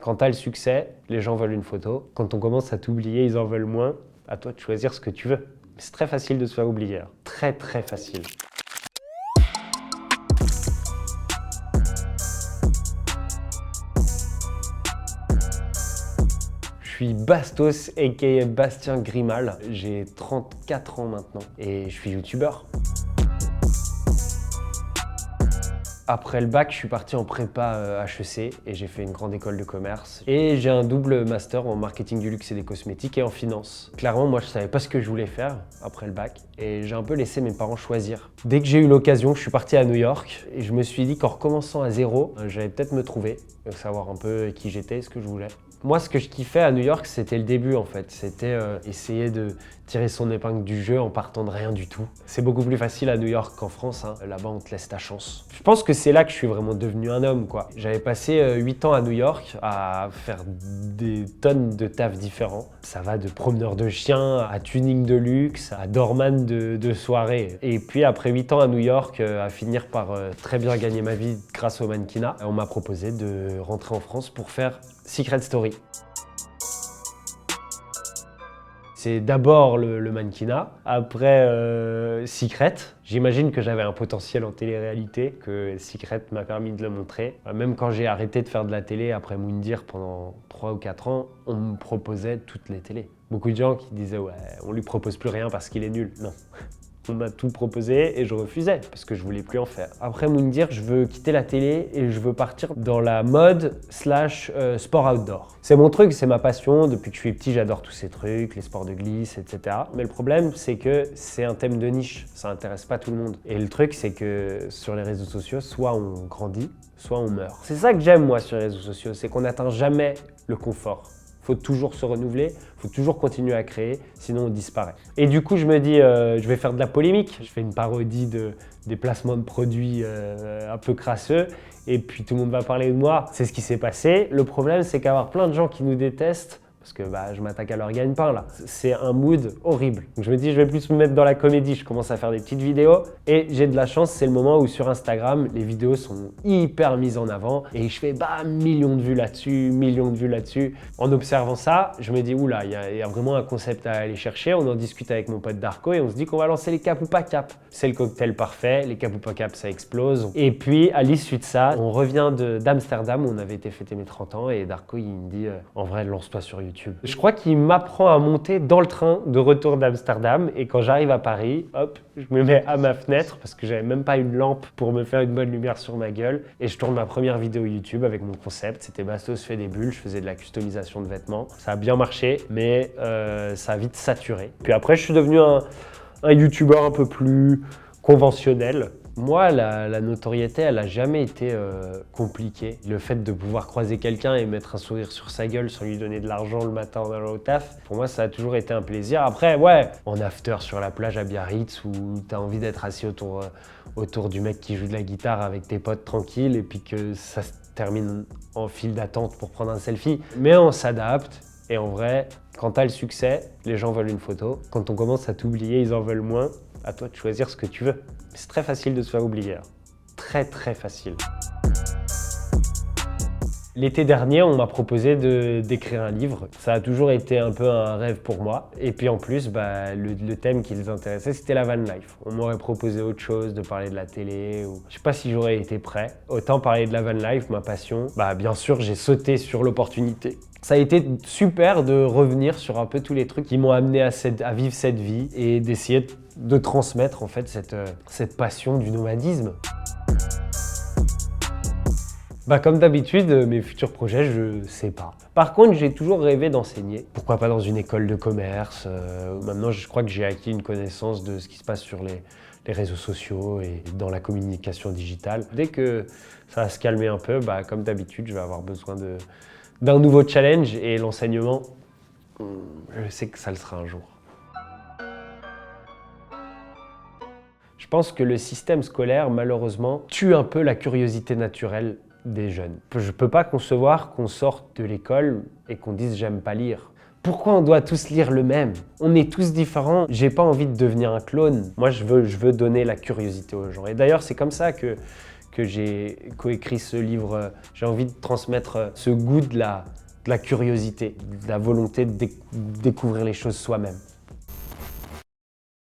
Quand tu as le succès, les gens veulent une photo. Quand on commence à t'oublier, ils en veulent moins. À toi de choisir ce que tu veux. C'est très facile de se faire oublier. Très très facile. Je suis Bastos, aka Bastien Grimal. J'ai 34 ans maintenant et je suis youtubeur. Après le bac, je suis parti en prépa HEC et j'ai fait une grande école de commerce. Et j'ai un double master en marketing du luxe et des cosmétiques et en finance. Clairement, moi, je savais pas ce que je voulais faire après le bac et j'ai un peu laissé mes parents choisir. Dès que j'ai eu l'occasion, je suis parti à New York et je me suis dit qu'en recommençant à zéro, j'allais peut-être me trouver, savoir un peu qui j'étais, ce que je voulais. Moi, ce que je kiffais à New York, c'était le début en fait. C'était essayer de tirer son épingle du jeu en partant de rien du tout. C'est beaucoup plus facile à New York qu'en France. Là-bas, on te laisse ta chance. Je pense que c'est là que je suis vraiment devenu un homme, quoi. J'avais passé 8 ans à New York à faire des tonnes de tafs différents. Ça va de promeneur de chiens à tuning de luxe, à doorman de soirée. Et puis après 8 ans à New York, à finir par très bien gagner ma vie grâce au mannequinat, on m'a proposé de rentrer en France pour faire Secret Story. C'est d'abord le mannequinat, après Secret. J'imagine que j'avais un potentiel en télé-réalité, que Secret m'a permis de le montrer. Même quand j'ai arrêté de faire de la télé après Moundir pendant 3 ou 4 ans, on me proposait toutes les télés. Beaucoup de gens qui disaient « ouais, on lui propose plus rien parce qu'il est nul ». Non. On m'a tout proposé et je refusais parce que je voulais plus en faire. Après Moundir, je veux quitter la télé et je veux partir dans la mode / sport outdoor. C'est mon truc, c'est ma passion. Depuis que je suis petit, j'adore tous ces trucs, les sports de glisse, etc. Mais le problème, c'est que c'est un thème de niche. Ça intéresse pas tout le monde. Et le truc, c'est que sur les réseaux sociaux, soit on grandit, soit on meurt. C'est ça que j'aime moi sur les réseaux sociaux, c'est qu'on n'atteint jamais le confort. Il faut toujours se renouveler, il faut toujours continuer à créer, sinon on disparaît. Et du coup, je me dis, je vais faire de la polémique. Je fais une parodie des placements de produits un peu crasseux, et puis tout le monde va parler de moi. C'est ce qui s'est passé. Le problème, c'est qu'avoir plein de gens qui nous détestent, parce que je m'attaque à leur gagne-pain là. C'est un mood horrible. Donc je me dis, je vais plus me mettre dans la comédie. Je commence à faire des petites vidéos et j'ai de la chance, c'est le moment où sur Instagram, les vidéos sont hyper mises en avant et je fais millions de vues là-dessus, millions de vues là-dessus. En observant ça, je me dis, oula, il y a vraiment un concept à aller chercher. On en discute avec mon pote Darko et on se dit qu'on va lancer les cap ou pas cap. C'est le cocktail parfait, les cap ou pas cap, ça explose. Et puis à l'issue de ça, on revient d'Amsterdam où on avait été fêter mes 30 ans et Darko il me dit, en vrai, lance-toi sur YouTube. Je crois qu'il m'apprend à monter dans le train de retour d'Amsterdam et quand j'arrive à Paris, hop, je me mets à ma fenêtre parce que j'avais même pas une lampe pour me faire une bonne lumière sur ma gueule et je tourne ma première vidéo YouTube avec mon concept. C'était Bastos fait des bulles, je faisais de la customisation de vêtements. Ça a bien marché, mais ça a vite saturé. Puis après, je suis devenu un YouTuber un peu plus conventionnel. Moi, la notoriété, elle n'a jamais été compliquée. Le fait de pouvoir croiser quelqu'un et mettre un sourire sur sa gueule sans lui donner de l'argent le matin en allant au taf, pour moi, ça a toujours été un plaisir. Après, ouais, en after sur la plage à Biarritz où tu as envie d'être assis autour du mec qui joue de la guitare avec tes potes tranquilles et puis que ça se termine en file d'attente pour prendre un selfie. Mais on s'adapte et en vrai, quand tu as le succès, les gens veulent une photo. Quand on commence à t'oublier, ils en veulent moins. À toi de choisir ce que tu veux. C'est très facile de se faire oublier. Très très facile. L'été dernier, on m'a proposé d'écrire un livre. Ça a toujours été un peu un rêve pour moi. Et puis en plus, le thème qui les intéressait, c'était la van life. On m'aurait proposé autre chose, de parler de la télé. Je sais pas si j'aurais été prêt. Autant parler de la van life, ma passion. Bien sûr, j'ai sauté sur l'opportunité. Ça a été super de revenir sur un peu tous les trucs qui m'ont amené à vivre cette vie et d'essayer de transmettre en fait cette passion du nomadisme. Comme d'habitude, mes futurs projets, je sais pas. Par contre, j'ai toujours rêvé d'enseigner. Pourquoi pas dans une école de commerce. Maintenant, je crois que j'ai acquis une connaissance de ce qui se passe sur les réseaux sociaux et dans la communication digitale. Dès que ça va se calmer un peu, comme d'habitude, je vais avoir besoin d'un nouveau challenge et l'enseignement, je sais que ça le sera un jour. Je pense que le système scolaire, malheureusement, tue un peu la curiosité naturelle des jeunes. Je ne peux pas concevoir qu'on sorte de l'école et qu'on dise « j'aime pas lire ». Pourquoi on doit tous lire le même? On est tous différents. J'ai pas envie de devenir un clone. Moi, je veux donner la curiosité aux gens. Et d'ailleurs, c'est comme ça que que j'ai coécrit ce livre. J'ai envie de transmettre ce goût de la curiosité, de la volonté de découvrir les choses soi-même.